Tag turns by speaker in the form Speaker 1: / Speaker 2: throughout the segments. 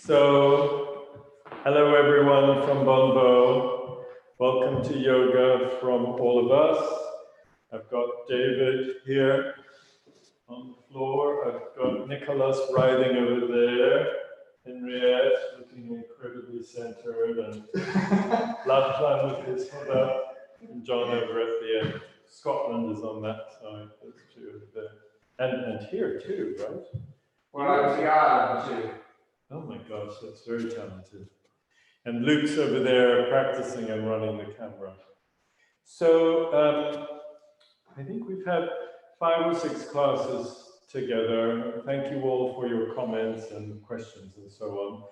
Speaker 1: So, hello everyone from Bonnevaux. Welcome to yoga from all of us. I've got David here on the floor. I've got Nicholas riding over there. Henriette looking incredibly centered, and Lachlan with his head up, and John over at the end. Scotland is on that side. There's two over there, and here too, right?
Speaker 2: Well, yeah, too.
Speaker 1: Oh my gosh, that's very talented. And Luke's over there practicing and running the camera. So I think we've had 5 or 6 classes together. Thank you all for your comments and questions and so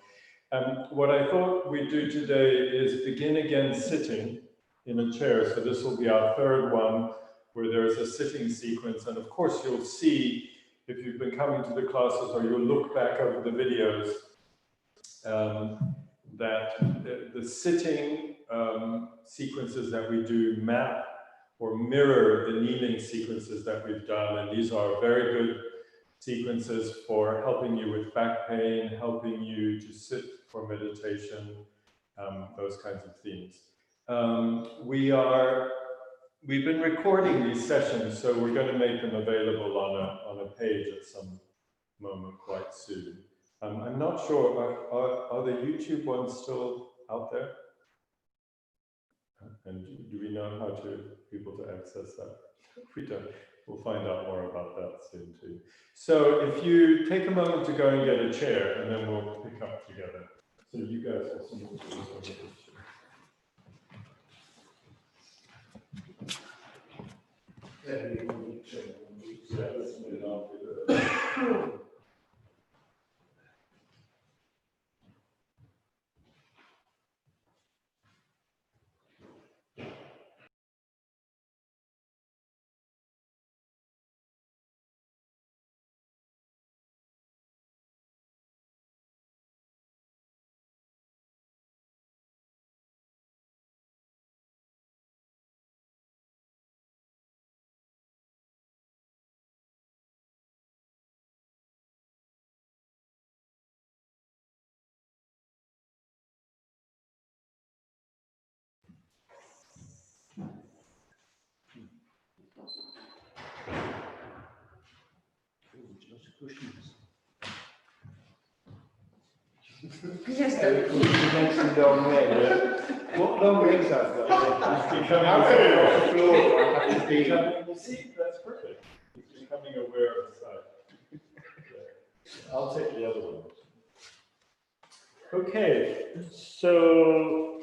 Speaker 1: on. What I thought we'd do today is begin again sitting in a chair. So this will be our 3rd one where there's a sitting sequence. And of course you'll see, if you've been coming to the classes or you'll look back over the videos, that the sitting sequences that we do map or mirror the kneeling sequences that we've done. And these are very good sequences for helping you with back pain, helping you to sit for meditation, those kinds of things. We've been recording these sessions, so we're going to make them available on a page at some moment quite soon. I'm not sure, are the YouTube ones still out there? And do we know how people to access that? If we don't, we'll find out more about that soon too. So if you take a moment to go and get a chair, and then we'll pick up together. So you guys will see what we're going to do.
Speaker 2: Yes, against the long leg. What long legs I've got?
Speaker 1: He's becoming aware of the floor. You see, that's perfect. He's becoming aware of the side. I'll take the other one. Okay, so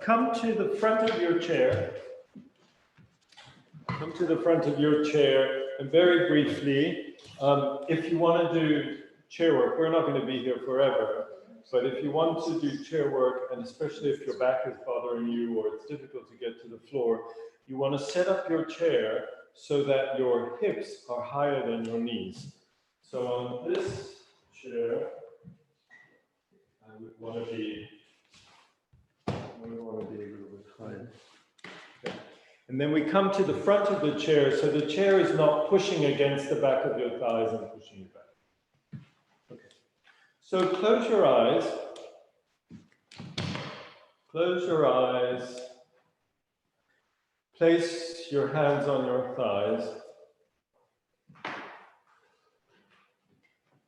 Speaker 1: come to the front of your chair. Come to the front of your chair, and very briefly, if you want to do chair work, we're not going to be here forever, but if you want to do chair work, and especially if your back is bothering you or it's difficult to get to the floor, you want to set up your chair so that your hips are higher than your knees. So on this chair, I would want to be a little bit higher. Okay. And then we come to the front of the chair, so the chair is not pushing against the back of your thighs and pushing you back. Okay. So close your eyes. Close your eyes. Place your hands on your thighs.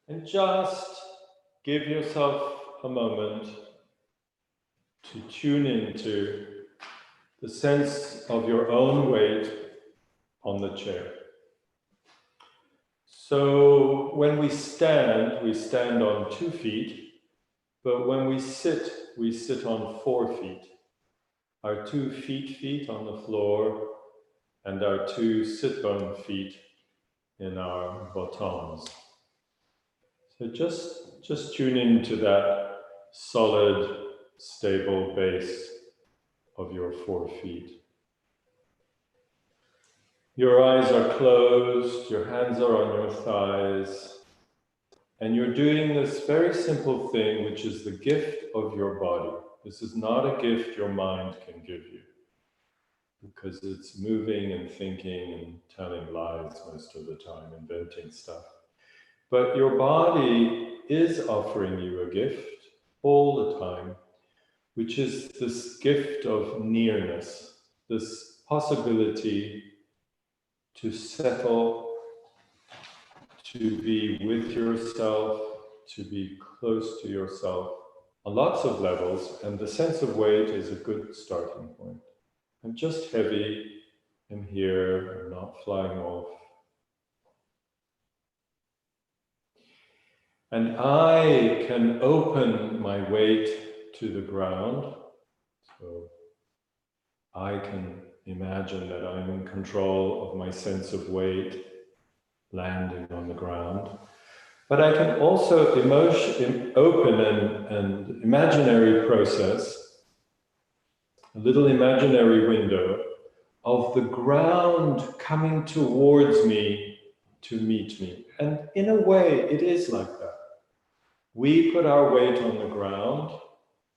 Speaker 1: And just give yourself a moment to tune into the sense of your own weight on the chair. So when we stand on 2 feet, but when we sit on 4 feet. Our 2 feet on the floor, and our 2 sit-bone feet in our batons. So just tune into that solid, stable base of your 4 feet. Your eyes are closed, your hands are on your thighs, and you're doing this very simple thing, which is the gift of your body. This is not a gift your mind can give you, because it's moving and thinking and telling lies most of the time, inventing stuff. But your body is offering you a gift, all the time, which is this gift of nearness, this possibility to settle, to be with yourself, to be close to yourself on lots of levels, and the sense of weight is a good starting point. I'm just heavy, I'm here, I'm not flying off. And I can open my weight to the ground. So I can imagine that I'm in control of my sense of weight landing on the ground. But I can also open an imaginary process, a little imaginary window of the ground coming towards me to meet me. And in a way, it is like that. We put our weight on the ground,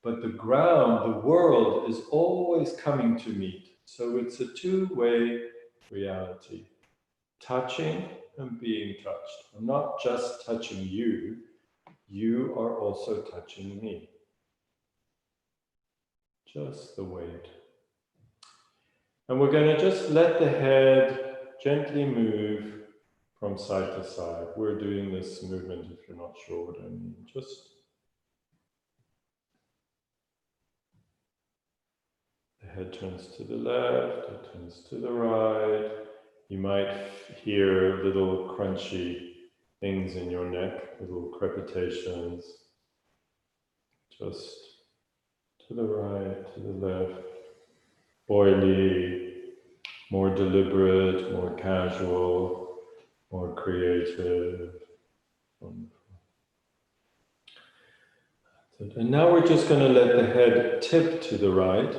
Speaker 1: but the ground, the world, is always coming to meet. So it's a two-way reality. Touching and being touched. I'm not just touching you, you are also touching me. Just the weight. And we're going to just let the head gently move from side to side. We're doing this movement, if you're not sure what I mean. Just the head turns to the left, it turns to the right. You might hear little crunchy things in your neck, little crepitations. Just to the right, to the left. Oily, more deliberate, more casual, more creative. Wonderful. And now we're just going to let the head tip to the right.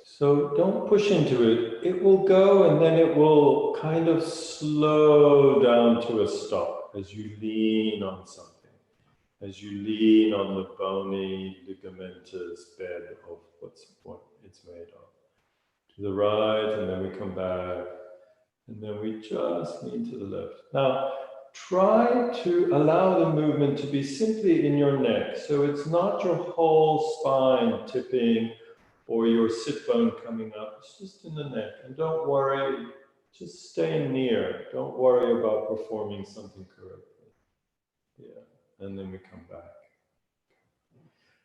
Speaker 1: So don't push into it. It will go and then it will kind of slow down to a stop as you lean on something, as you lean on the bony, ligamentous bed of what it's made of. To the right, and then we come back, and then we just lean to the left. Now, try to allow the movement to be simply in your neck, so it's not your whole spine tipping or your sit bone coming up, it's just in the neck. And don't worry, just stay near. Don't worry about performing something correctly. Yeah, and then we come back.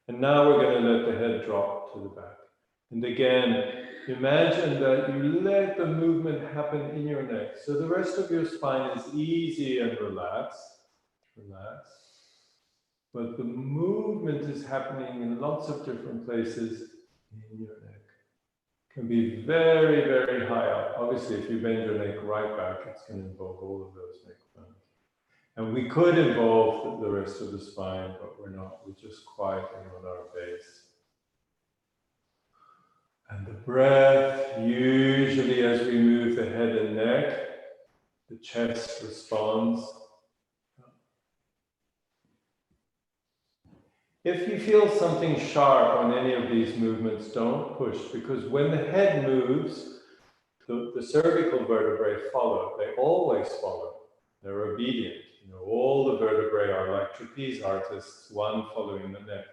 Speaker 1: And now we're going to let the head drop to the back. And again, imagine that you let the movement happen in your neck. So the rest of your spine is easy and relaxed. Relax. But the movement is happening in lots of different places in your neck. It can be very, very high up. Obviously, if you bend your neck right back, it's going to involve all of those neck bones. And we could involve the rest of the spine, but we're not. We're just quieting on our base. And the breath, usually as we move the head and neck, the chest responds. If you feel something sharp on any of these movements, don't push, because when the head moves, the cervical vertebrae follow. They always follow. They're obedient. All the vertebrae are like trapeze artists, one following the neck.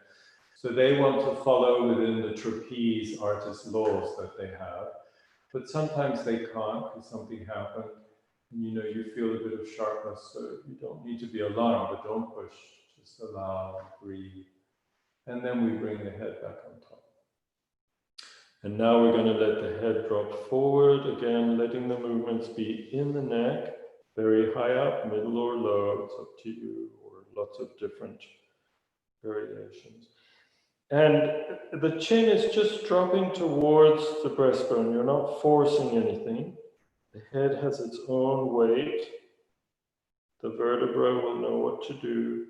Speaker 1: So they want to follow within the trapeze artist laws that they have. But sometimes they can't because something happened. And you feel a bit of sharpness, so you don't need to be alarmed, but don't push. Just allow, breathe. And then we bring the head back on top. And now we're going to let the head drop forward, again, letting the movements be in the neck, very high up, middle or low, it's up to you, or lots of different variations. And the chin is just dropping towards the breastbone. You're not forcing anything. The head has its own weight. The vertebra will know what to do.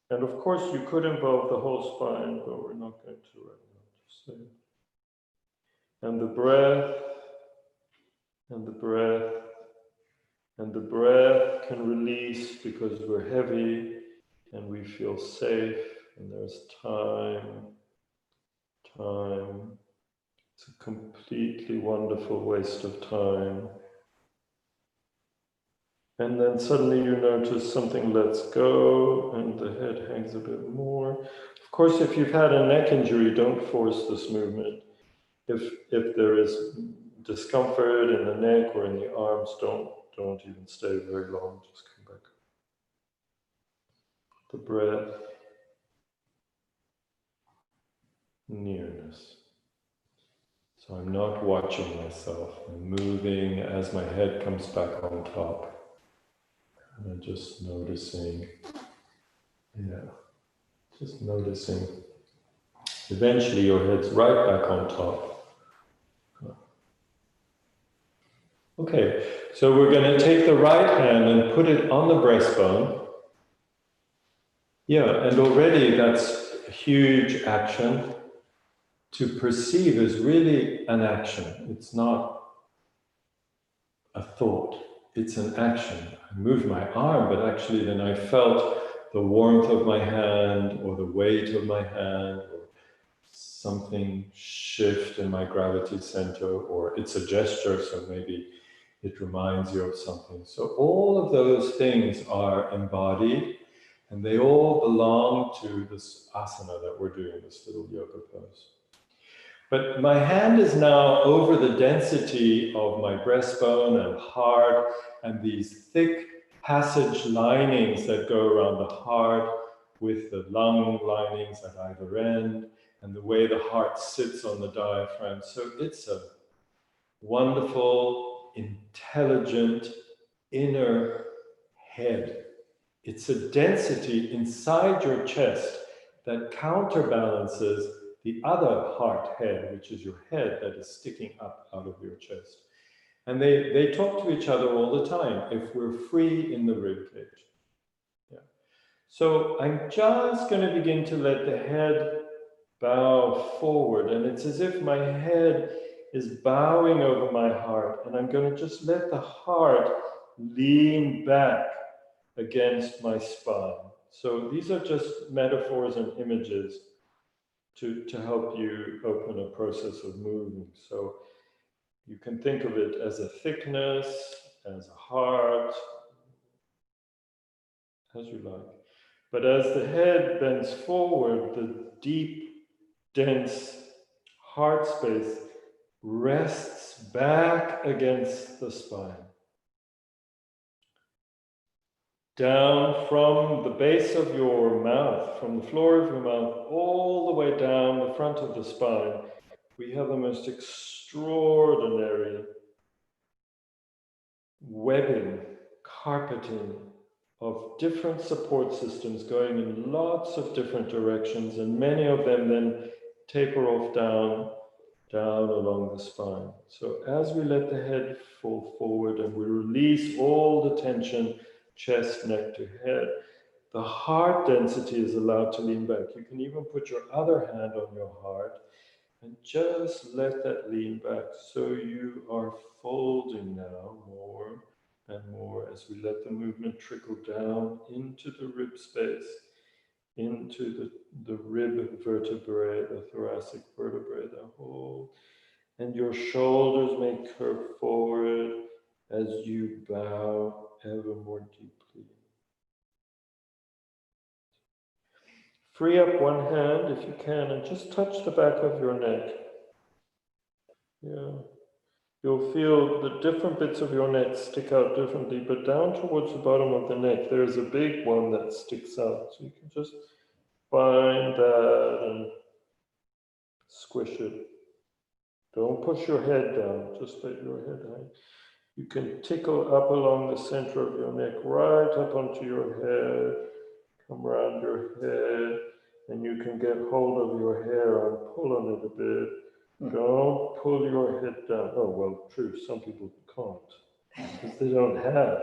Speaker 1: And of course, you could involve the whole spine, but we're not going to right now. Just say it. And the breath, and the breath, and the breath can release because we're heavy and we feel safe and there's time. It's a completely wonderful waste of time. And then suddenly you notice something lets go and the head hangs a bit more. Of course, if you've had a neck injury, don't force this movement. If there is discomfort in the neck or in the arms, don't even stay very long. Just come back. The breath, nearness. So I'm not watching myself. I'm moving as my head comes back on top. And I'm just noticing, just noticing. Eventually your head's right back on top. Okay, so we're going to take the right hand and put it on the breastbone. Yeah, and already that's a huge action. To perceive is really an action. It's not a thought. It's an action. I moved my arm, but actually then I felt the warmth of my hand or the weight of my hand or something shift in my gravity center, or it's a gesture, so maybe it reminds you of something. So all of those things are embodied and they all belong to this asana that we're doing, this little yoga pose. But my hand is now over the density of my breastbone and heart and these thick passage linings that go around the heart with the lung linings at either end and the way the heart sits on the diaphragm. So it's a wonderful, intelligent, inner head. It's a density inside your chest that counterbalances the other heart head, which is your head that is sticking up out of your chest. And they talk to each other all the time if we're free in the rib cage. Yeah. So I'm just going to begin to let the head bow forward, and it's as if my head is bowing over my heart, and I'm going to just let the heart lean back against my spine. So these are just metaphors and images to help you open a process of moving. So you can think of it as a thickness, as a heart, as you like. But as the head bends forward, the deep, dense heart space rests back against the spine. Down from the base of your mouth, from the floor of your mouth, all the way down the front of the spine, we have the most extraordinary webbing, carpeting of different support systems going in lots of different directions, and many of them then taper off down along the spine. So as we let the head fall forward and we release all the tension, chest, neck to head, the heart density is allowed to lean back. You can even put your other hand on your heart and just let that lean back. So you are folding now more and more as we let the movement trickle down into the rib space, into the rib vertebrae, the thoracic vertebrae, the whole. And your shoulders may curve forward as you bow ever more deeply. Free up one hand if you can and just touch the back of your neck. Yeah. You'll feel the different bits of your neck stick out differently, but down towards the bottom of the neck, there's a big one that sticks out. So you can just find that and squish it. Don't push your head down, just let your head hang. You can tickle up along the center of your neck, right up onto your head, come around your head, and you can get hold of your hair and pull on it a bit. Don't pull your head down. Oh, well, true, some people can't, because they don't have.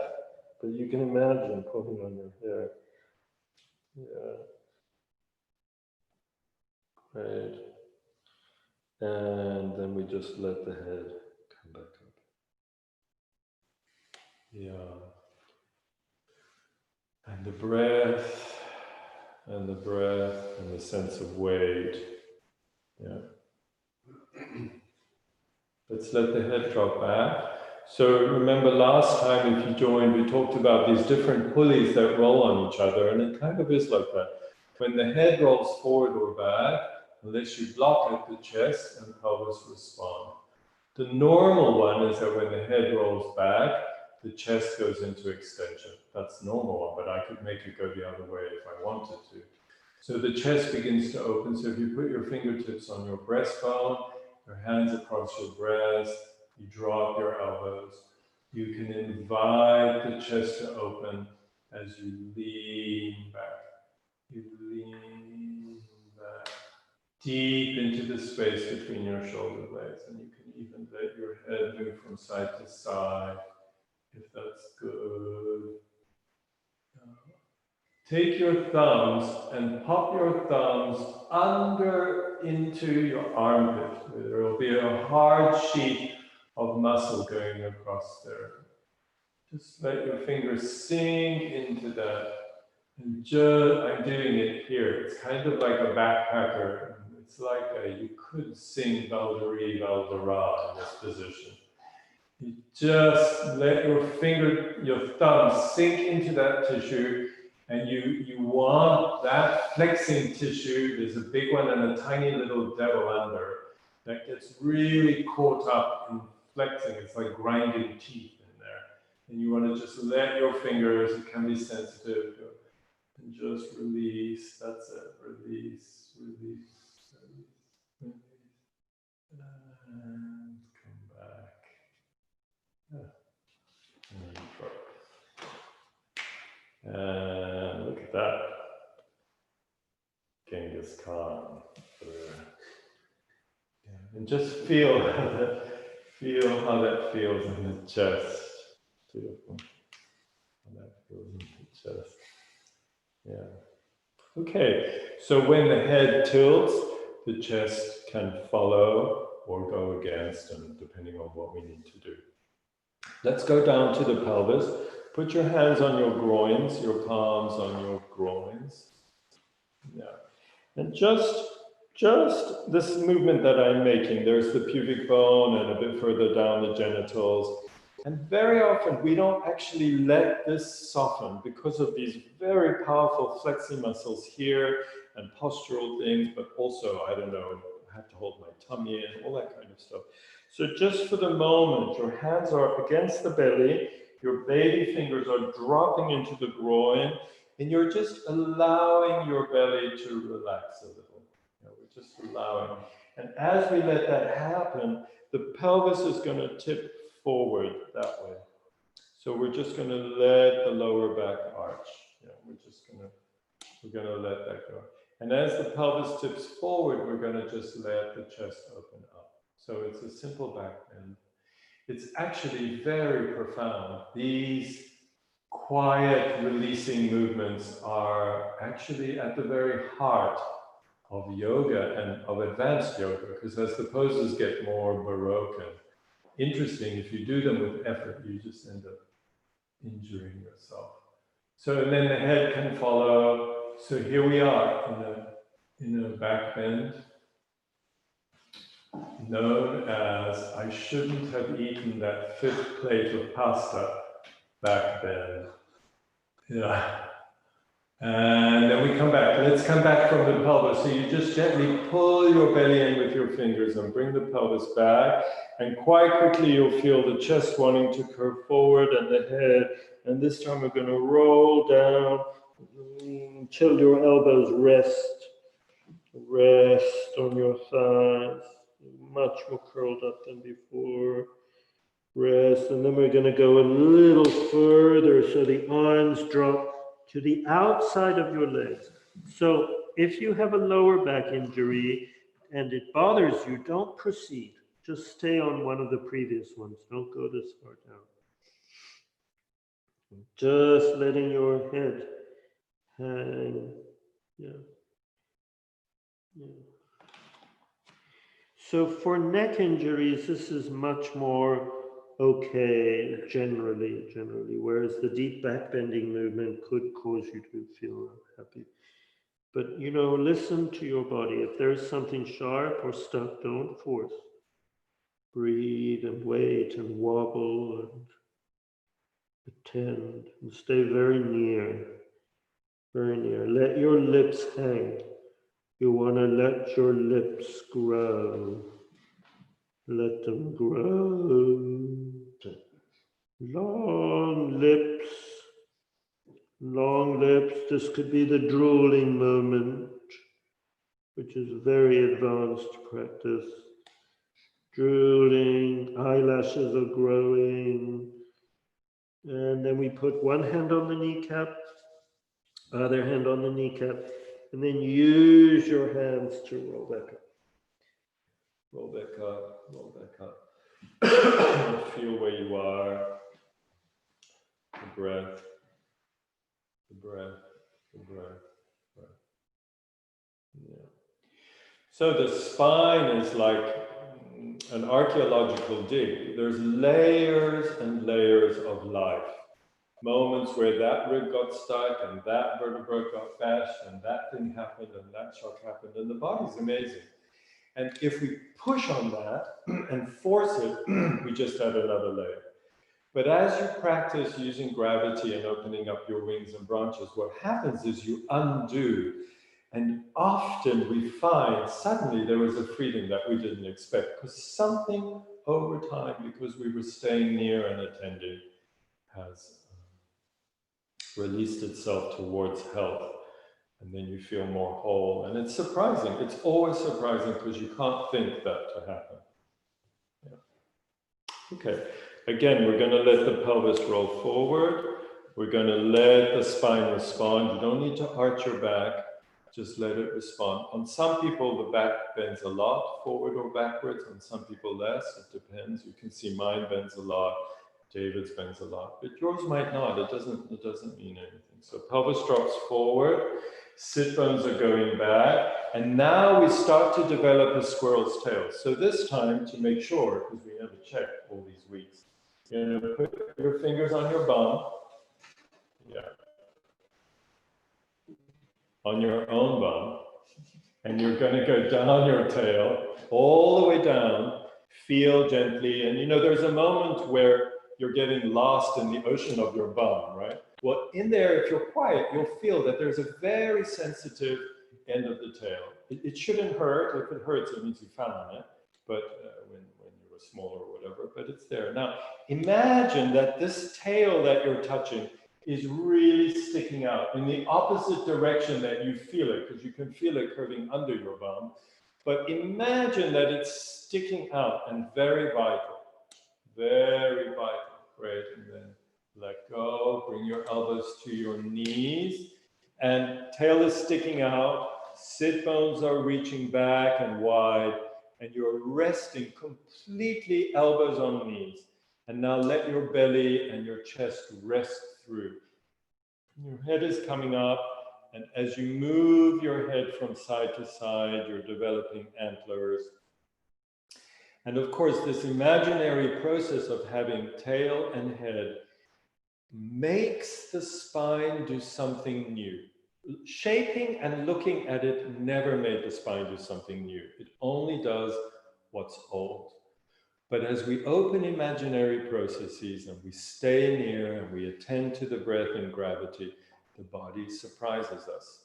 Speaker 1: But you can imagine pulling on your hair. Yeah. Great. And then we just let the head come back up. Yeah. And the breath, and the breath, and the sense of weight. Yeah. Let's let the head drop back. So remember last time, if you joined, we talked about these different pulleys that roll on each other, and it kind of is like that. When the head rolls forward or back, unless you block it, the chest and pelvis respond. The normal one is that when the head rolls back, the chest goes into extension. That's the normal one, but I could make it go the other way if I wanted to. So the chest begins to open. So if you put your fingertips on your breastbone, your hands across your breast, you draw up your elbows, you can invite the chest to open as you lean back. You lean back deep into the space between your shoulder blades, and you can even let your head move from side to side if that's good. Take your thumbs and pop your thumbs under into your armpit. There will be a hard sheet of muscle going across there. Just let your fingers sink into that. And I'm doing it here. It's kind of like a backpacker. It's like you could sing Valderi Valdera in this position. You just let your thumb sink into that tissue, and you want that flexing tissue. There's a big one and a tiny little devil under that gets really caught up in flexing. It's like grinding teeth in there. And you want to just let your fingers, it can be sensitive, and just release. That's it. Release, release, release, release. And come back. And look at that. Genghis Khan. And just feel how that feels in the chest. Beautiful. How that feels in the chest. Yeah. Okay. So when the head tilts, the chest can follow or go against, and depending on what we need to do. Let's go down to the pelvis. Put your hands on your groins, your palms on your groins. Yeah. And just this movement that I'm making, there's the pubic bone and a bit further down the genitals. And very often we don't actually let this soften because of these very powerful flexing muscles here and postural things, but also, I don't know, I have to hold my tummy in, all that kind of stuff. So just for the moment, your hands are up against the belly, your baby fingers are dropping into the groin, and you're just allowing your belly to relax a little. We're just allowing. And as we let that happen, the pelvis is going to tip forward that way. So we're just going to let the lower back arch. We're going to let that go. And as the pelvis tips forward, we're going to just let the chest open up. So it's a simple back bend. It's actually very profound. These quiet releasing movements are actually at the very heart of yoga and of advanced yoga, because as the poses get more baroque and interesting, if you do them with effort, you just end up injuring yourself. So and then the head can follow. So here we are in a back bend, known as I shouldn't have eaten that 5th plate of pasta back bend. Yeah. And then we come back. Let's come back from the pelvis. So you just gently pull your belly in with your fingers and bring the pelvis back. And quite quickly you'll feel the chest wanting to curve forward and the head. And this time we're going to roll down till your elbows rest. Rest on your thighs. Much more curled up than before. Rest. And then we're going to go a little further so the arms drop to the outside of your legs. So if you have a lower back injury and it bothers you, don't proceed. Just stay on one of the previous ones. Don't go this far down. Just letting your head hang. Yeah. So for neck injuries, this is much more okay, generally, whereas the deep back bending movement could cause you to feel happy. But, listen to your body. If there's something sharp or stuck, don't force.
Speaker 3: breathe and wait and wobble and attend and stay very near, very near. Let your lips hang. You want to let your lips grow. Let them grow. Long lips, long lips. This could be the drooling moment, which is a very advanced practice. Drooling, eyelashes are growing. And then we put one hand on the kneecap, other hand on the kneecap, and then use your hands to roll back up.
Speaker 1: Roll back up, roll back up. Feel where you are. The breath, the breath, the breath, breath. Yeah. So the spine is like an archaeological dig. There's layers and layers of life. Moments where that rib got stuck and that vertebra got bashed and that thing happened and that shock happened, and the body's amazing. And if we push on that and force it, we just add another layer. But as you practice using gravity and opening up your wings and branches, what happens is you undo. And often we find suddenly there was a freedom that we didn't expect, because something over time, because we were staying near and attending, has released itself towards health. And then you feel more whole. And it's surprising. It's always surprising because you can't think that to happen. Yeah. Okay. Again, we're going to let the pelvis roll forward. We're going to let the spine respond. You don't need to arch your back. Just let it respond. On some people, the back bends a lot, forward or backwards. On some people, less. It depends. You can see mine bends a lot. David's bends a lot. But yours might not. It doesn't mean anything. So pelvis drops forward. Sit bones are going back. And now we start to develop a squirrel's tail. So this time, to make sure, because we never checked all these weeks, you're going to put your fingers on your bum. Yeah. On your own bum. And you're going to go down your tail, all the way down. Feel gently. And you know, there's a moment where you're getting lost in the ocean of your bum, right? Well, in there, if you're quiet, you'll feel that there's a very sensitive end of the tail. It shouldn't hurt. If it hurts, it means you found it. But when you were small or whatever, but it's there. Now, imagine that this tail that you're touching is really sticking out in the opposite direction that you feel it, because you can feel it curving under your bum. But imagine that it's sticking out and very vital. Very vital. Great. And then let go. Bring your elbows to your knees. And tail is sticking out. Sit bones are reaching back and wide. And you're resting completely elbows on knees. And now let your belly and your chest rest through. Your head is coming up. And as you move your head from side to side, you're developing antlers. And of course, this imaginary process of having tail and head makes the spine do something new. Shaping and looking at it never made the spine do something new. It only does what's old. But as we open imaginary processes and we stay near and we attend to the breath and gravity, the body surprises us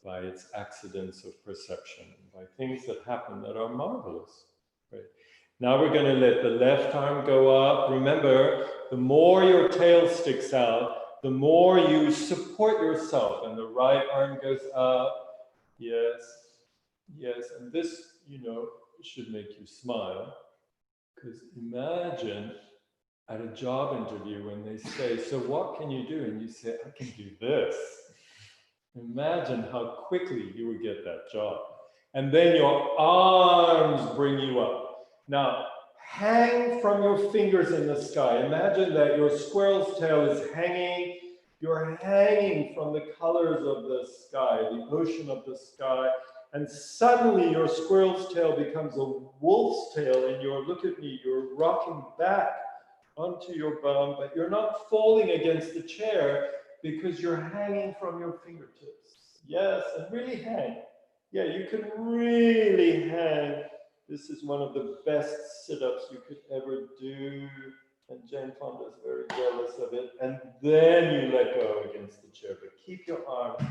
Speaker 1: by its accidents of perception, by things that happen that are marvelous. Right? Now we're going to let the left arm go up. Remember, the more your tail sticks out, the more you support yourself, and the right arm goes up. Yes, yes, and this, you know, should make you smile, because imagine at a job interview when they say, so what can you do? And you say, I can do this. Imagine how quickly you would get that job. And then your arms bring you up. Now, hang from your fingers in the sky. Imagine that your squirrel's tail is hanging. You're hanging from the colors of the sky, the ocean of the sky. And suddenly your squirrel's tail becomes a wolf's tail, and look at me, you're rocking back onto your bum, but you're not falling against the chair because you're hanging from your fingertips. Yes, and really hang. Yeah, you can really hang This is one of the best sit-ups you could ever do. And Jane Fonda is very jealous of it. And then you let go against the chair, but keep your arms.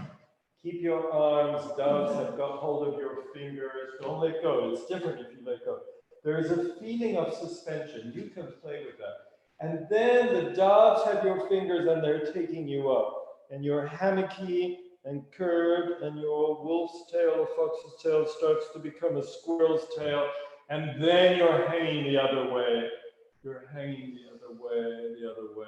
Speaker 1: Keep your arms. Doves have got hold of your fingers. Don't let go. It's different if you let go. There is a feeling of suspension. You can play with that. And then the doves have your fingers and they're taking you up. And you're hammocky and curved, and your wolf's tail or fox's tail starts to become a squirrel's tail. And then you're hanging the other way. You're hanging the other way, the other way,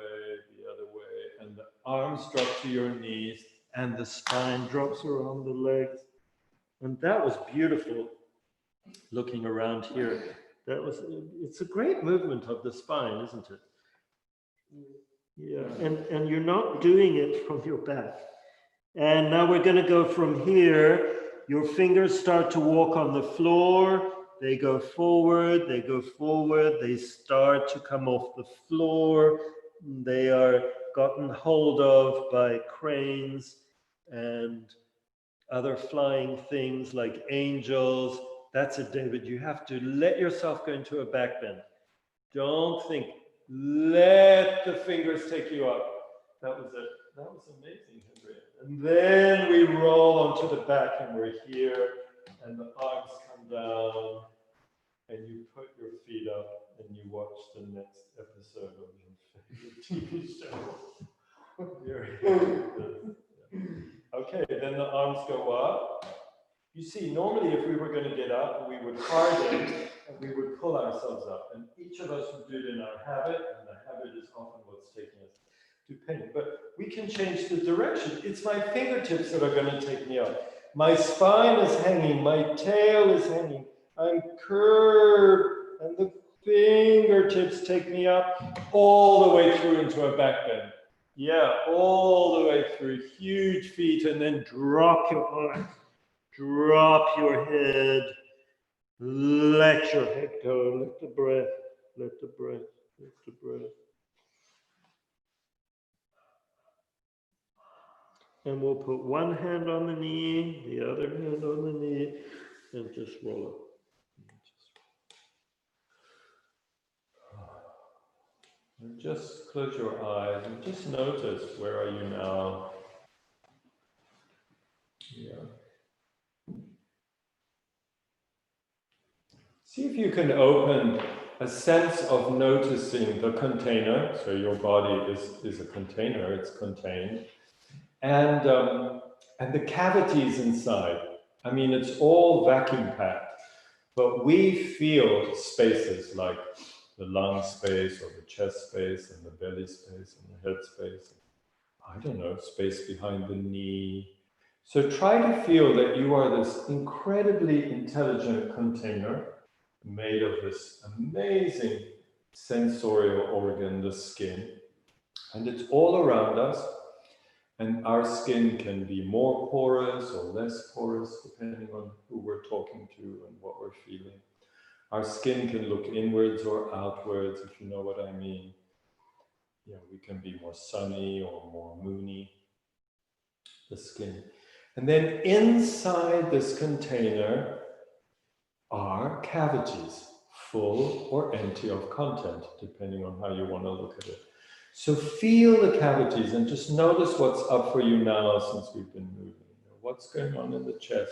Speaker 1: the other way. And the arms drop to your knees, and the spine drops around the legs. And that was beautiful, looking around here. It's a great movement of the spine, isn't it? Yeah, and you're not doing it from your back. And now we're going to go from here. Your fingers start to walk on the floor. They go forward, they start to come off the floor. They are gotten hold of by cranes and other flying things like angels. That's it, David. You have to let yourself go into a back bend. Don't think. Let the fingers take you up. That was it. That was amazing, Henriette. And then we roll onto the back and we're here. And the arms come down. And you put your feet up and you watch the next episode of your favorite TV show. Okay, then the arms go up. You see, normally if we were going to get up, we would harden and we would pull ourselves up. And each of us would do it in our habit, and the habit is often what's taking us to pain. But we can change the direction. It's my fingertips that are going to take me up. My spine is hanging, my tail is hanging. I'm curved, and the fingertips take me up all the way through into a back bend. Yeah, all the way through, huge feet, and then drop your arms, drop your head, let your head go, let the breath, let the breath, let the breath. And we'll put one hand on the knee, the other hand on the knee, and just roll up. And just close your eyes and just notice, where are you now? Yeah. See if you can open a sense of noticing the container. So your body is a container, it's contained. And the cavities inside. I mean, it's all vacuum packed, but we feel spaces like the lung space or the chest space and the belly space and the head space. I don't know, space behind the knee. So try to feel that you are this incredibly intelligent container made of this amazing sensorial organ, the skin. And it's all around us. And our skin can be more porous or less porous, depending on who we're talking to and what we're feeling. Our skin can look inwards or outwards, if you know what I mean. Yeah, we can be more sunny or more moony, the skin. And then inside this container are cavities, full or empty of content, depending on how you want to look at it. So feel the cavities and just notice what's up for you now since we've been moving. What's going on in the chest?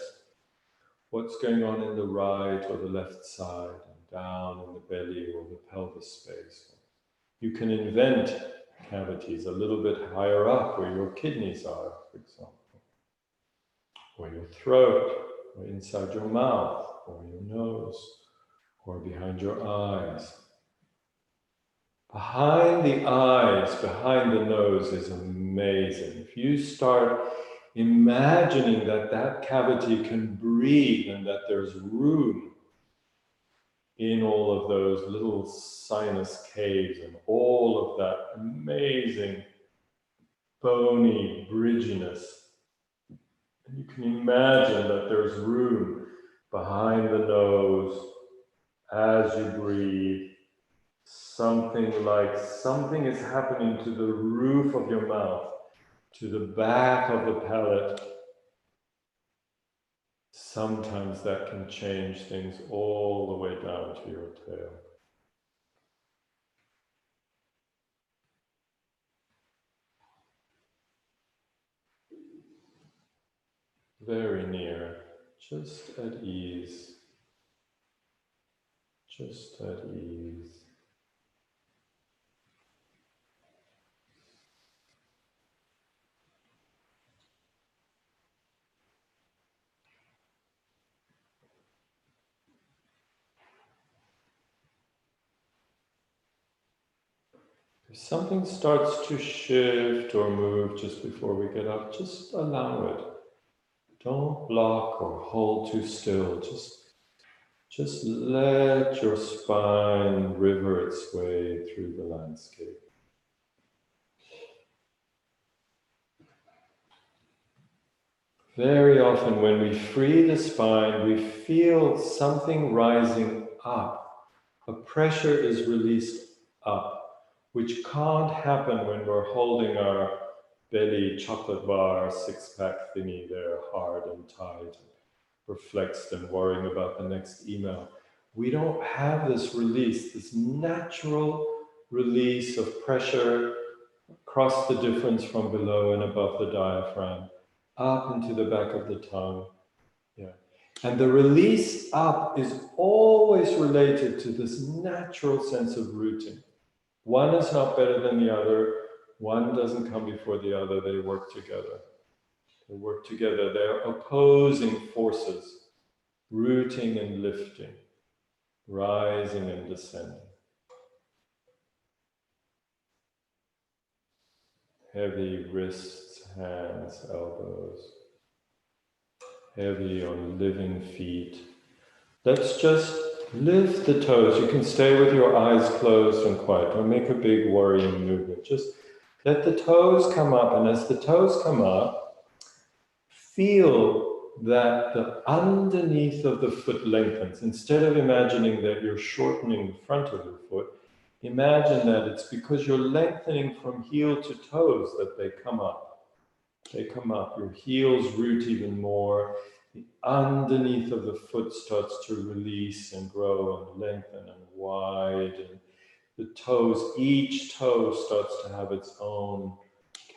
Speaker 1: What's going on in the right or the left side, and down in the belly or the pelvis space. You can invent cavities a little bit higher up where your kidneys are, for example, or your throat, or inside your mouth, or your nose, or behind your eyes. Behind the eyes, behind the nose is amazing. If you start imagining that that cavity can breathe and that there's room in all of those little sinus caves and all of that amazing bony bridginess, and you can imagine that there's room behind the nose as you breathe. Something like something is happening to the roof of your mouth, to the back of the palate. sometimes that can change things all the way down to your tail. Very near, just at ease, just at ease. If something starts to shift or move just before we get up, just allow it. Don't block or hold too still. Just let your spine river its way through the landscape. Very often when we free the spine, we feel something rising up. A pressure is released up, which can't happen when we're holding our belly chocolate bar, six-pack thingy there, hard and tight, perplexed and worrying about the next email. We don't have this release, this natural release of pressure across the difference from below and above the diaphragm, up into the back of the tongue. Yeah. And the release up is always related to this natural sense of rooting. One is not better than the other. One doesn't come before the other. They work together. They work together. They're opposing forces, rooting and lifting, rising and descending. Heavy wrists, hands, elbows. Heavy on living feet. Let's just lift the toes. You can stay with your eyes closed and quiet. Don't make a big worrying movement. Just let the toes come up. And as the toes come up, feel that the underneath of the foot lengthens. Instead of imagining that you're shortening the front of your foot, imagine that it's because you're lengthening from heel to toes that they come up. They come up. Your heels root even more. The underneath of the foot starts to release and grow and lengthen and widen. The toes, each toe starts to have its own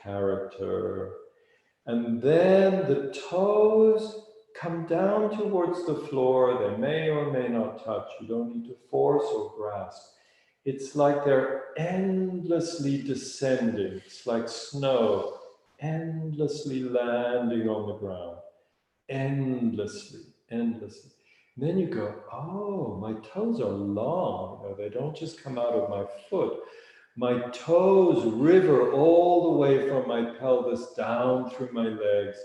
Speaker 1: character. And then the toes come down towards the floor. They may or may not touch. You don't need to force or grasp. It's like they're endlessly descending. It's like snow, endlessly landing on the ground. Endlessly, endlessly. And then you go, oh, my toes are long. You know, they don't just come out of my foot. My toes river all the way from my pelvis down through my legs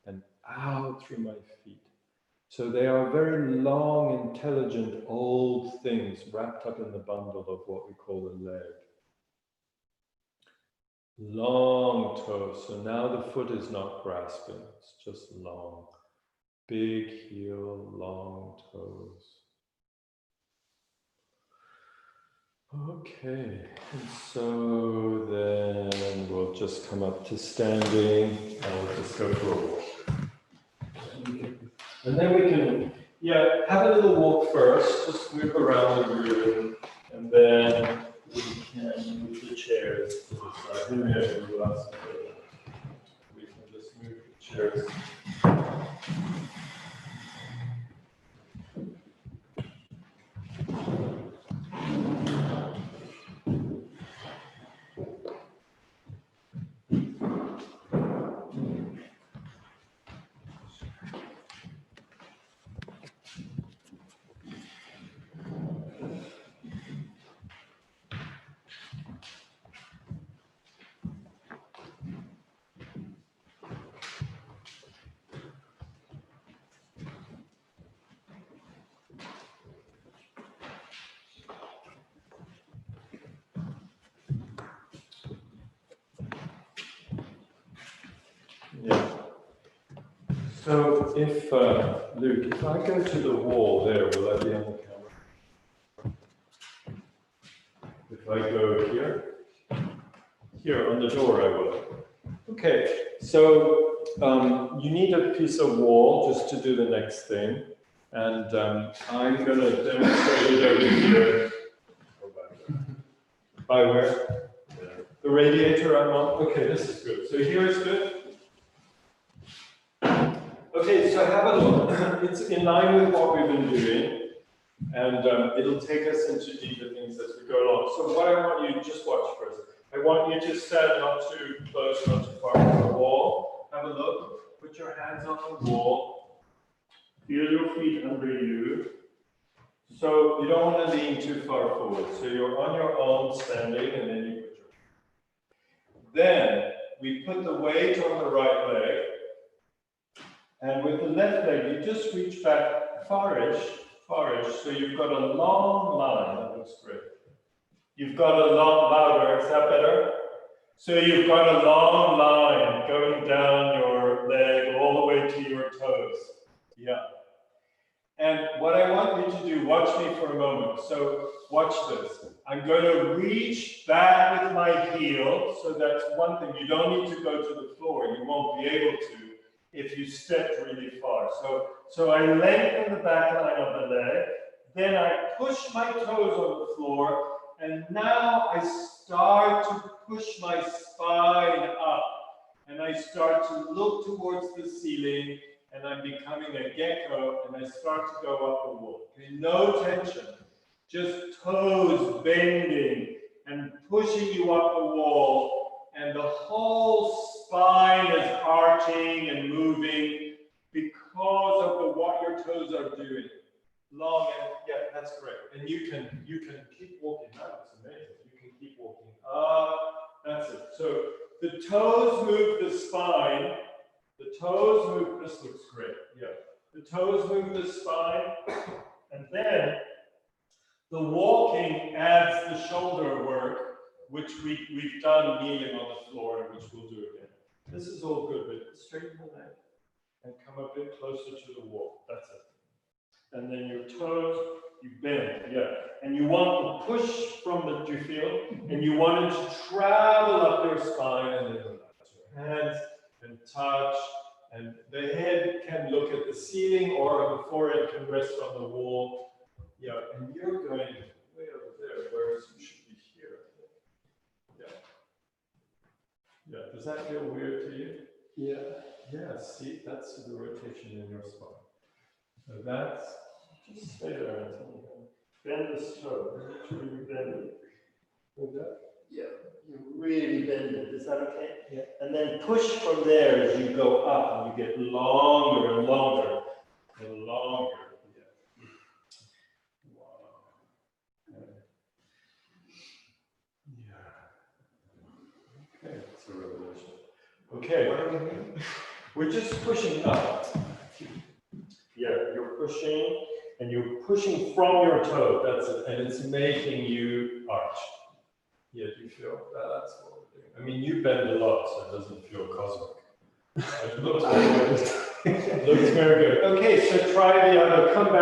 Speaker 1: and out through my feet. So they are very long, intelligent, old things wrapped up in the bundle of what we call a leg. Long toes. So now the foot is not grasping, it's just long. Big heel, long toes. Okay, and so then we'll just come up to standing and we'll just go for a walk. And then we can, have a little walk first, just move around the room, and then we can move the chairs to the side. Whoever you ask, we can just move the chairs. Yeah. So if, Luke, if I go to the wall there, will I be on the camera? If I go here on the door I will. Okay, so you need a piece of wall just to do the next thing. And I'm going to demonstrate it over here. By where? The radiator I'm on? Okay, this is good. So here is good. Okay, so have a look. It's in line with what we've been doing. And it'll take us into deeper things as we go along. So what I want you to just watch first. I want you to stand not too close, not too far from the wall. Have a look. Put your hands on the wall. Feel your feet under you. So you don't want to lean too far forward. So you're on your own standing, and then you put your. Then we put the weight on the right leg. And with the left leg, you just reach back farish, so you've got a long line. That looks great. You've got a long, louder, is that better? So you've got a long line going down your leg all the way to your toes. Yeah. And what I want you to do, watch me for a moment. So watch this. I'm going to reach back with my heel. So that's one thing. You don't need to go to the floor. You won't be able to if you stepped really far. So I lengthen the back line of the leg. Then I push my toes on the floor. And now I start to push my spine up. And I start to look towards the ceiling. And I'm becoming a gecko, and I start to go up the wall. Okay, no tension, just toes bending and pushing you up the wall, and the whole spine is arching and moving because of what your toes are doing. Long and yeah, that's great. And you can keep walking. That looks amazing. You can keep walking up. That's it. So the toes move the spine. The toes move, this looks great, yeah. The toes move the spine, and then the walking adds the shoulder work, which we've done kneeling on the floor, and which we'll do again. This is all good, but straighten the leg and come a bit closer to the wall, that's it. And then your toes, you bend, yeah. And you want to push from the, do you feel? And you want it to travel up your spine, and then relax your hands. And touch, and the head can look at the ceiling, or the forehead can rest on the wall. Yeah, and you're going way over there, whereas you should be here. Yeah. Yeah. Does that feel weird to you? Yeah. Yeah. See, that's the rotation in your spine. So that's just stay there until you bend this toe. Literally bend it. Like that. Yeah. You really bend it. Is that okay? Yeah. And then push from there as you go up, and you get longer and longer and longer. Yeah. Wow. Yeah. Okay, it's a revelation. Okay, what are we doing? We're just pushing up. Yeah, you're pushing, and you're pushing from your toe. That's it, and it's making you arch. Yeah, do you feel that? That's what we're doing. I mean, you bend a lot, so it doesn't feel cosmic. It looks very good. It looks very good. Okay, so try the other. Come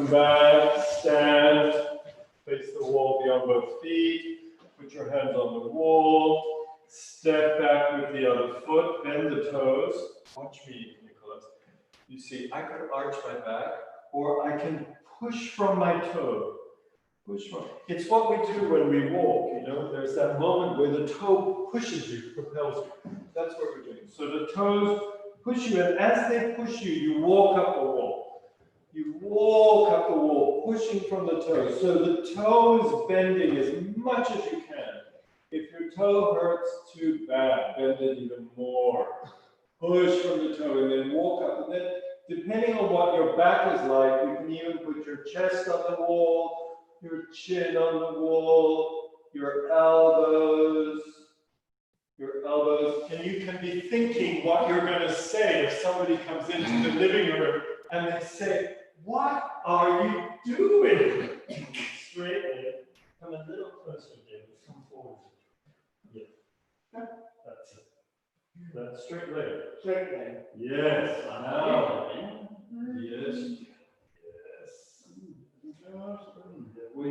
Speaker 1: back, stand, face the wall beyond both feet, put your hands on the wall, step back with the other foot, bend the toes. Watch me, Nicholas. You see, I can arch my back, or I can push from my toe. Push from. It's what we do when we walk, you know. There's that moment where the toe pushes you, propels you. That's what we're doing. So the toes push you, and as they push you, you walk up the wall. You walk up the wall, pushing from the toes. So the toe is bending as much as you can. If your toe hurts too bad, bend it even more. Push from the toe, and then walk up. And then, depending on what your back is like, you can even put your chest on the wall, your chin on the wall, your elbows, and you can be thinking what you're going to say if somebody comes into the living room and they say, "What are you doing?" Straight in. Come a little closer, David. Come forward. Yeah. That's it. That's straight leg. Straight leg. Yes. Now. Yes. Well,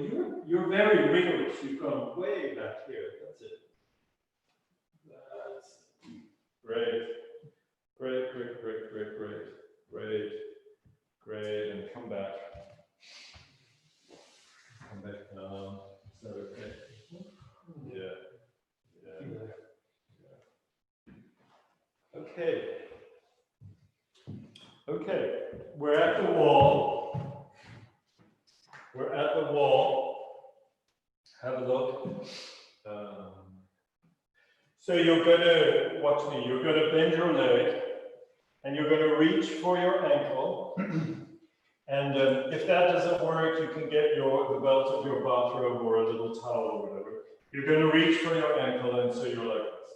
Speaker 1: you're very rigorous. You've gone way back here. That's it. we're at the wall. We're at the wall. Have a look. So you're going to, watch me, you're going to bend your leg and you're going to reach for your ankle. And if that doesn't work, you can get the belt of your bathrobe or a little towel or whatever. You're going to reach for your ankle and so you're like this.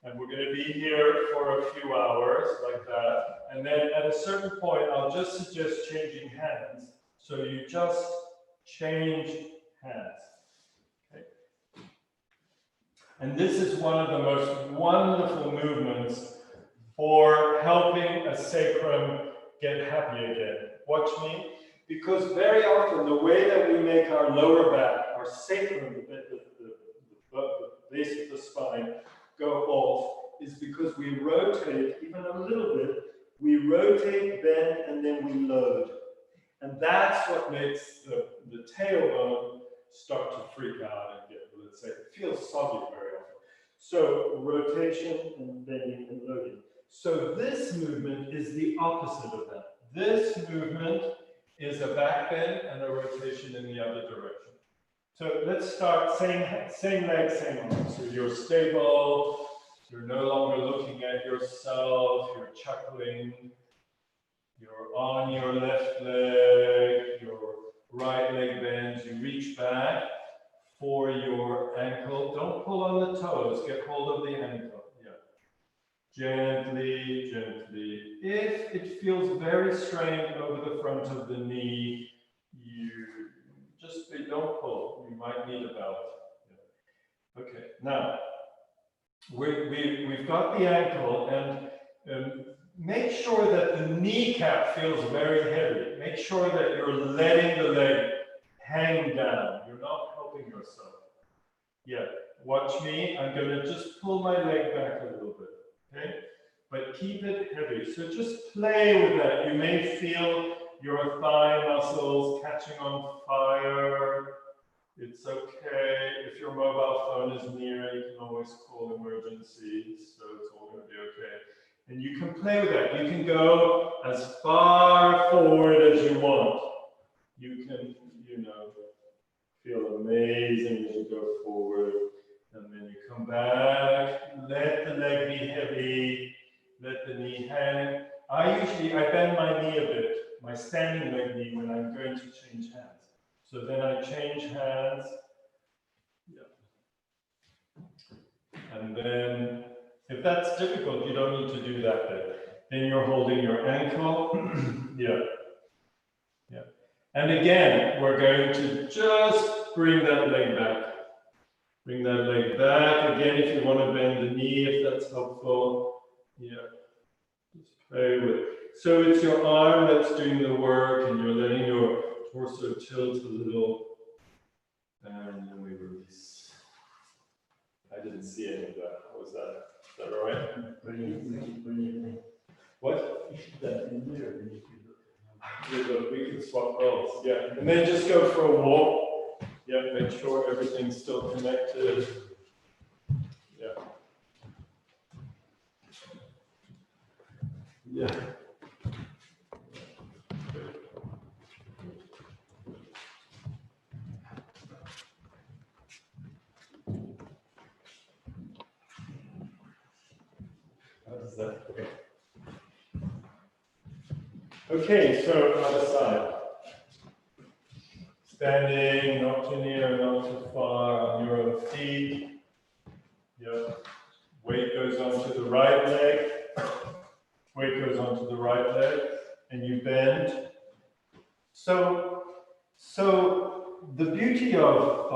Speaker 1: And we're going to be here for a few hours like that. And then at a certain point, I'll just suggest changing hands. So you just change hands. Okay. And this is one of the most wonderful movements for helping a sacrum get happy again. Watch me, because very often the way that we make our lower back, our sacrum, the base of the spine, go off is because we rotate even a little bit. We rotate, bend, and then we load. And that's what makes the tailbone start to freak out and get, let's say, it feels soggy very often. So rotation and bending and loading. So this movement is the opposite of that. This movement is a back bend and a rotation in the other direction. So let's start, same leg, same arm. So you're stable, you're no longer looking at yourself, you're chuckling, you're on your left leg, your right leg bends, you reach back for your ankle. Don't pull on the toes, get hold of the ankle. Gently, gently. If it feels very strained over the front of the knee, you just don't pull. You might need a belt. Yeah. Okay, now we've got the ankle, and make sure that the kneecap feels very heavy. Make sure that you're letting the leg hang down. You're not helping yourself. Yeah, watch me. I'm going to just pull my leg back a little bit. Okay, but keep it heavy. So just play with that. You may feel your thigh muscles catching on fire. It's okay. If your mobile phone is near, you can always call emergency. So it's all going to be okay. And you can play with that. You can go as far forward as you want. You can, feel amazing as you go forward. And then you come back, let the leg be heavy, let the knee hang. I bend my knee a bit, my standing leg knee, when I'm going to change hands. So then I change hands. Yeah. And then, if that's difficult, you don't need to do that bit. Then you're holding your ankle. Yeah. Yeah. And again, we're going to just bring that leg back. Bring that leg back. Again, if you want to bend the knee, if that's helpful. Yeah. Just play with it. So it's your arm that's doing the work, and you're letting your torso tilt a little. And then we release. I didn't see any of that. How was that? Is that all right? What? We can swap roles. Yeah. And then just go for a walk. Yeah, make sure everything's still connected. Yeah. Yeah. How does that? Okay. Okay, so other side. Standing, not too near, not too far, on your own feet. Yep. Weight goes onto the right leg. Weight goes onto the right leg, and you bend. So the beauty of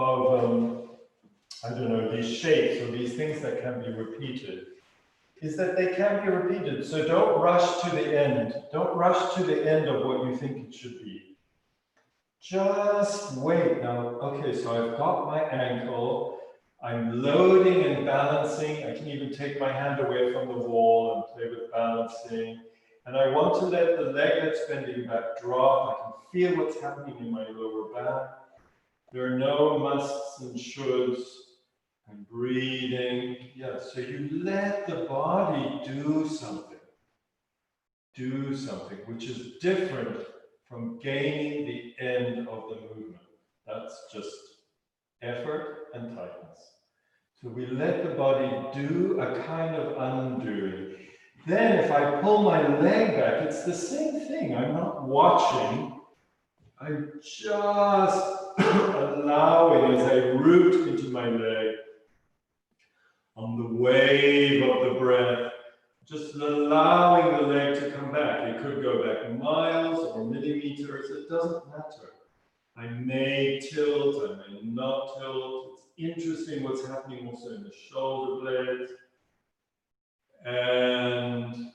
Speaker 1: I don't know, these shapes or these things that can be repeated is that they can be repeated. So don't rush to the end. Don't rush to the end of what you think it should be. Just wait. Now, okay, so I've got my ankle. I'm loading and balancing. I can even take my hand away from the wall and play with balancing. And I want to let the leg that's bending back drop. I can feel what's happening in my lower back. There are no musts and shoulds. I'm breathing. Yeah, so you let the body do something. do something, which is different from gaining the end of the movement. That's just effort and tightness. So we let the body do a kind of undoing. Then if I pull my leg back, it's the same thing. I'm not watching. I'm just allowing as I root into my leg on the wave of the breath, just allowing the leg to come back. It could go back miles or millimeters, it doesn't matter. I may tilt, I may not tilt. It's interesting what's happening also in the shoulder blades. And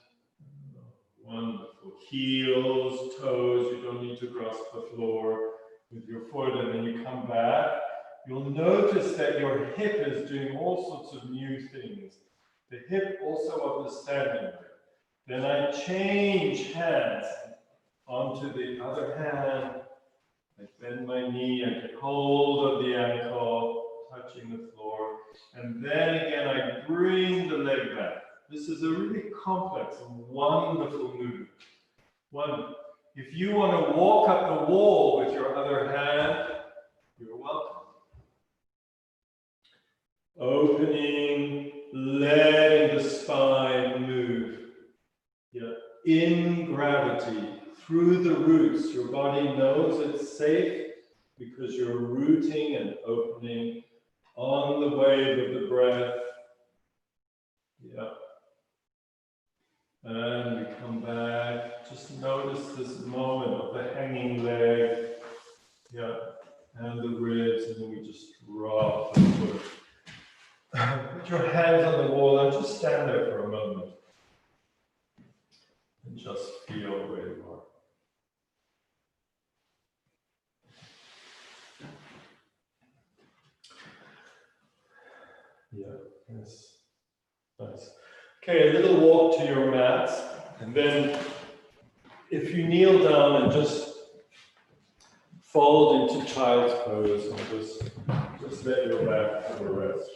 Speaker 1: wonderful. Heels, toes, you don't need to grasp the floor with your foot, and then you come back. You'll notice that your hip is doing all sorts of new things. The hip also of the standing leg. Then I change hands onto the other hand. I bend my knee, I get hold of the ankle, touching the floor. And then again, I bring the leg back. This is a really complex and wonderful movement. One, if you want to walk up the wall with your other hand, you're welcome. Opening, letting the spine move. Yeah. In gravity, through the roots, your body knows it's safe because you're rooting and opening on the wave of the breath. Yeah. And we come back. Just notice this moment of the hanging leg. Yeah. And the ribs, and then we just drop the foot. Put your hands on the wall and just stand there for a moment. And just feel where you are. Yeah, yes. Nice. Okay, a little walk to your mats, and then if you kneel down and just fold into child's pose, and just let your back have a rest.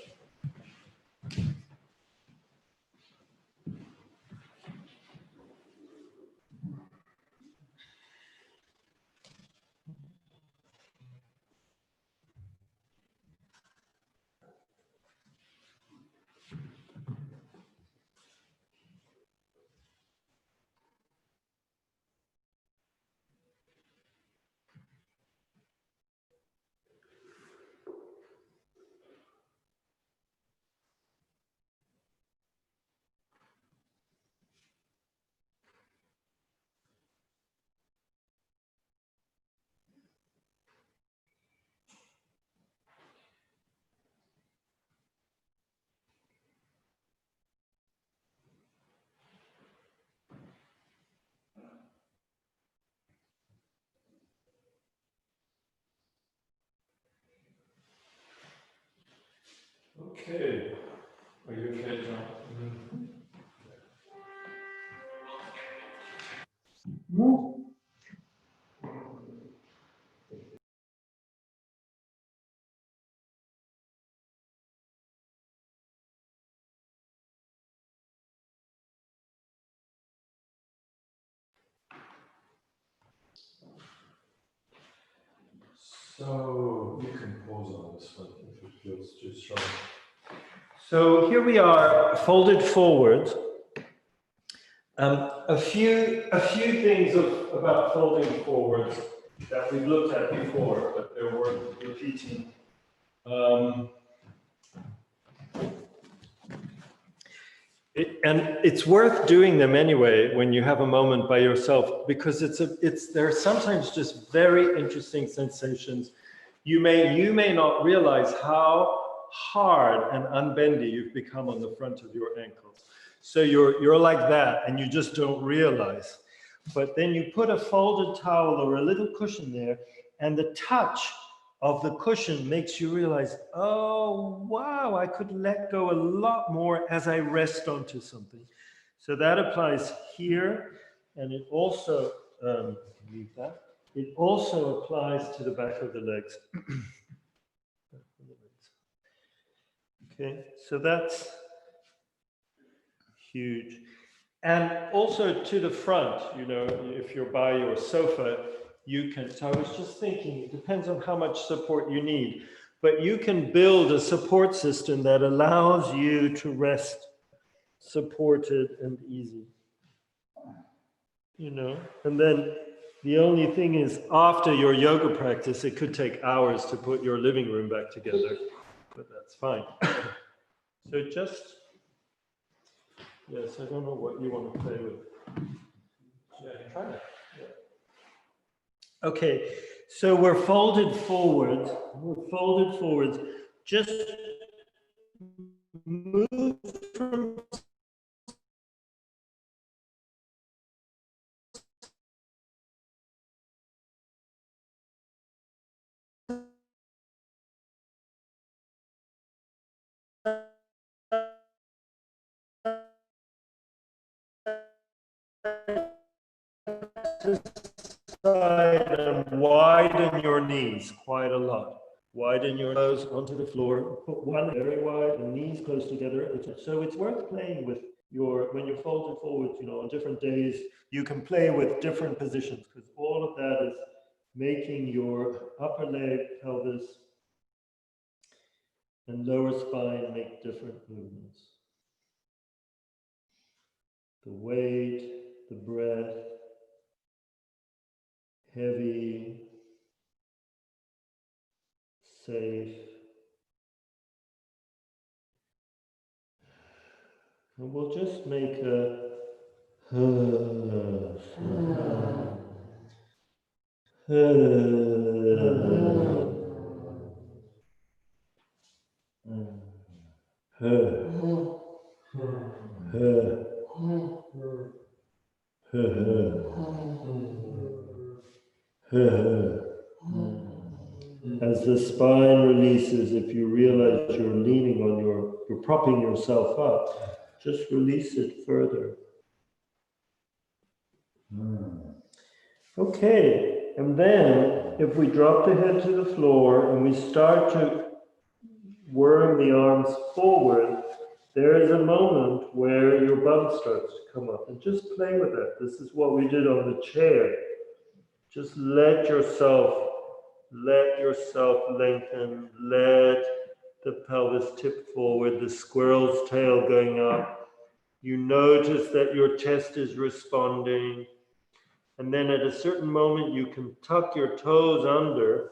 Speaker 1: Okay. Are you okay, John? So you can pause on this one if it feels too strong. So here we are, folded forward. A few things about folding forward that we've looked at before, but they're worth repeating. And it's worth doing them anyway when you have a moment by yourself, because there are sometimes just very interesting sensations. You may not realize how hard and unbendy you've become on the front of your ankles. So you're like that and you just don't realize. But then you put a folded towel or a little cushion there, and the touch of the cushion makes you realize, oh, wow, I could let go a lot more as I rest onto something. So that applies here, and it also, leave that. It also applies to the back of the legs. Okay, so that's huge. And also to the front, you know, if you're by your sofa, you can, so I was just thinking, it depends on how much support you need, but you can build a support system that allows you to rest supported and easy, you know. And then the only thing is, after your yoga practice, it could take hours to put your living room back together, but that's fine. So just, yes, I don't know what you want to play with. Yeah, try it. Yeah. Okay, so we're folded forward. We're folded forwards. Just move from side and widen your knees quite a lot. Widen your nose onto the floor. Put one very wide and knees close together. So it's worth playing with your, when you're folded forward, you know, on different days, you can play with different positions because all of that is making your upper leg, pelvis, and lower spine make different movements. The weight, the breath, heavy, safe. And we'll just make a as the spine releases, if you realize you're leaning on you're propping yourself up, just release it further. Okay, and then if we drop the head to the floor and we start to worm the arms forward, there is a moment where your bum starts to come up, and just play with that. This is what we did on the chair. Just let yourself lengthen, let the pelvis tip forward, the squirrel's tail going up. You notice that your chest is responding. And then at a certain moment, you can tuck your toes under.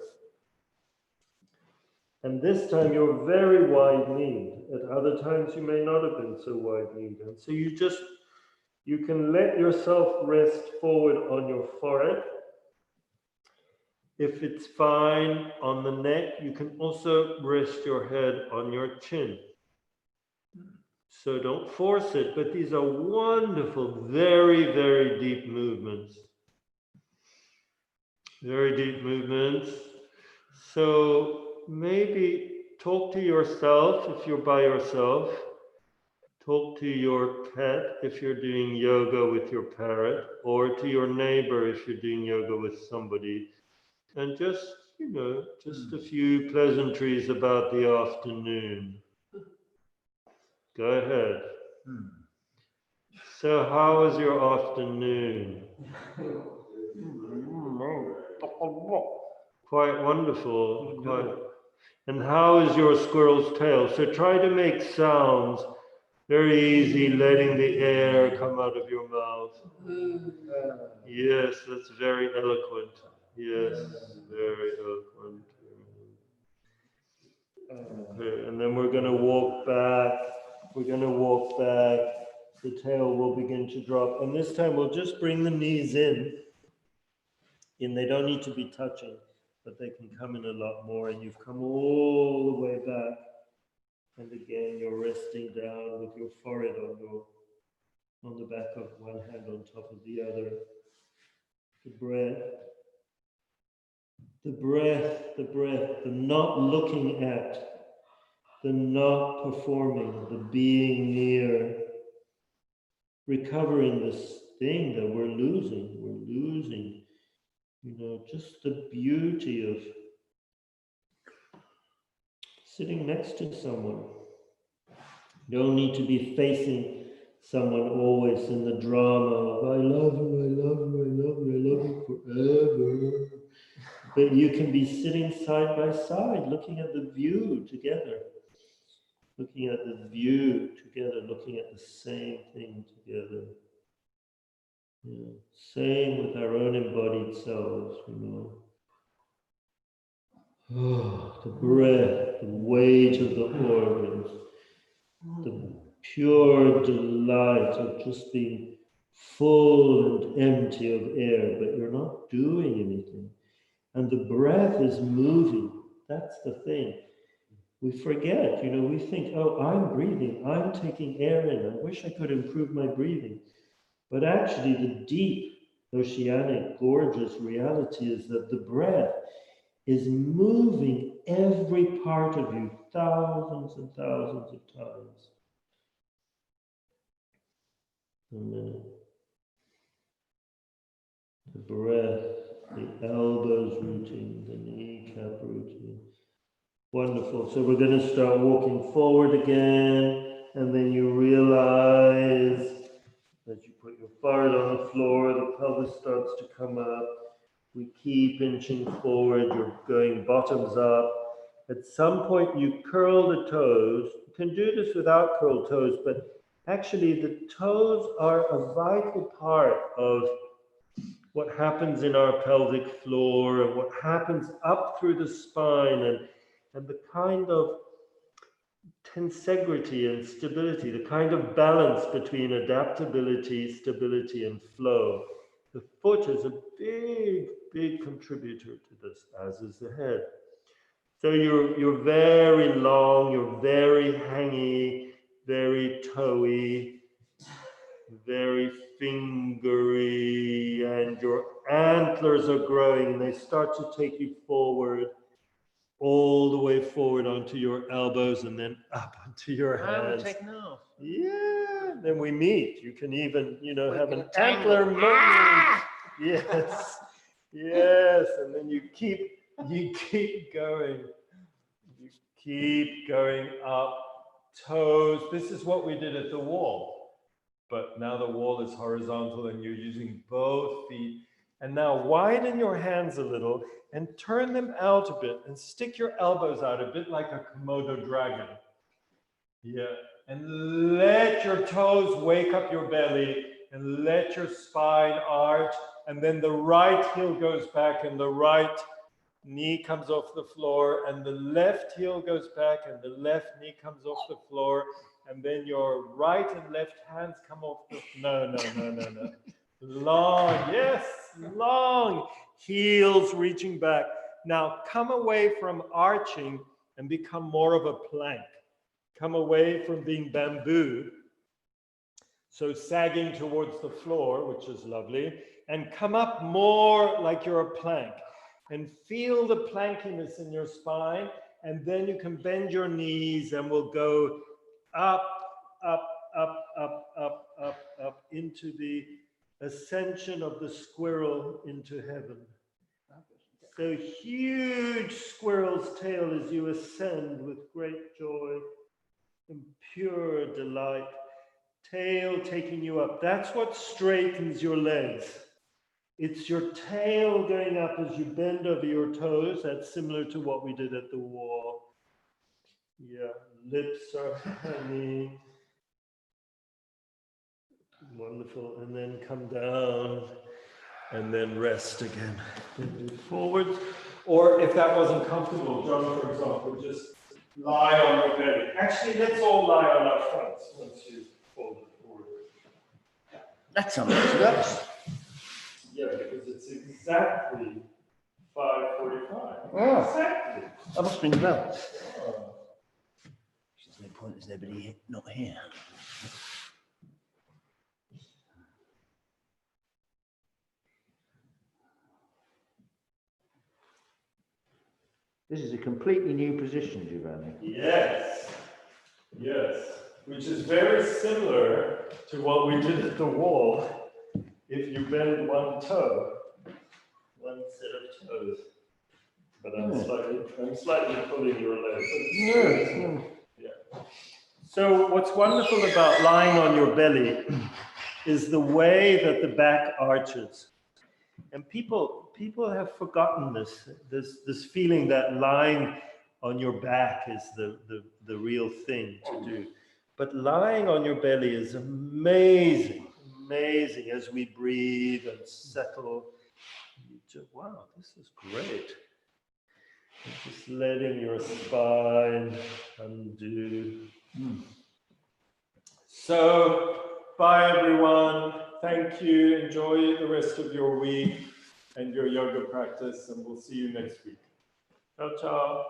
Speaker 1: And this time you're very wide-kneed. At other times you may not have been so wide-kneed. And so you can let yourself rest forward on your forehead. If it's fine on the neck, you can also rest your head on your chin. So don't force it, but these are wonderful, very, very deep movements. Very deep movements. So maybe talk to yourself if you're by yourself. Talk to your pet if you're doing yoga with your parrot, or to your neighbor if you're doing yoga with somebody. And just, you know, just a few pleasantries about the afternoon. Go ahead. So how was your afternoon? Quite wonderful. Quite. And how is your squirrel's tail? So try to make sounds very easy, letting the air come out of your mouth. Yes, that's very eloquent. Yes, very eloquent. Okay, and then we're going to walk back. We're going to walk back. The tail will begin to drop. And this time we'll just bring the knees in. And they don't need to be touching, but they can come in a lot more. And you've come all the way back. And again, you're resting down with your forehead on the back of one hand on top of the other. The breath, the breath, the breath, the not looking at, the not performing, the being near, recovering this thing that we're losing. We're losing, you know, just the beauty of sitting next to someone. You don't need to be facing
Speaker 3: someone always in the drama of I love you, I love you, I love you, I love you forever. But you can be sitting side by side, looking at the view together, looking at the view together, looking at the same thing together. Yeah. Same with our own embodied selves, you know. Oh, the breath, the weight of the organs, the pure delight of just being full and empty of air, but you're not doing anything. And the breath is moving. That's the thing. We forget, you know, we think, oh, I'm breathing, I'm taking air in. I wish I could improve my breathing. But actually, the deep, oceanic, gorgeous reality is that the breath is moving every part of you thousands and thousands of times. Amen. The breath, the elbows rooting, the kneecap rooting. Wonderful. So we're going to start walking forward again, and then you realize as you put your forehead on the floor, the pelvis starts to come up. We keep inching forward. You're going bottoms up. At some point, you curl the toes. You can do this without curled toes, but actually, the toes are a vital part of what happens in our pelvic floor and what happens up through the spine and the kind of tensegrity and stability, the kind of balance between adaptability, stability, and flow. The foot is a big, big contributor to this, as is the head. So you're very long, you're very hangy, very toey, very fingery, and your antlers are growing. They start to take you forward, all the way forward onto your elbows and then up onto your hands.
Speaker 4: Taking off.
Speaker 3: Yeah, then we meet. You can even, you know,
Speaker 4: We
Speaker 3: have
Speaker 4: can
Speaker 3: an antler movement. Yes, yes, and then you keep going. You keep going up, toes. This is what we did at the wall. But now the wall is horizontal and you're using both feet. And now widen your hands a little and turn them out a bit and stick your elbows out a bit like a Komodo dragon. Yeah. And let your toes wake up your belly and let your spine arch. And then the right heel goes back and the right knee comes off the floor and the left heel goes back and the left knee comes off the floor. And then your right and left hands come off the... No. Long, yes, long. Heels reaching back. Now come away from arching and become more of a plank. Come away from being bamboo. So sagging towards the floor, which is lovely. And come up more like you're a plank. And feel the plankiness in your spine. And then you can bend your knees and we'll go up, up, up, up, up, up, up into the ascension of the squirrel into heaven. So huge squirrel's tail as you ascend with great joy and pure delight. Tail taking you up. That's what straightens your legs. It's your tail going up as you bend over your toes. That's similar to what we did at the wall. Yeah, lips are hanging. Wonderful. And then come down and then rest again. Move forwards. Or if that wasn't comfortable, John, for example, just lie on your belly. Actually, let's all lie on our fronts once you fold it forward.
Speaker 4: That's something to that.
Speaker 3: Yeah, because it's exactly 5:45.
Speaker 4: Oh.
Speaker 3: Exactly.
Speaker 4: I must ring the bell. There's no point, there's nobody not here. This is a completely new position, Giovanni.
Speaker 3: Yes. Yes. Which is very similar to what we did at the wall. If you bend one toe, one set of toes. But I'm slightly pulling your leg.
Speaker 4: No.
Speaker 3: Yeah. So what's wonderful about lying on your belly is the way that the back arches. And people have forgotten this feeling that lying on your back is the real thing to do. But lying on your belly is amazing, amazing as we breathe and settle. Wow, this is great. And just letting your spine undo. So, bye everyone. Thank you. Enjoy the rest of your week and your yoga practice, and we'll see you next week. Ciao, ciao.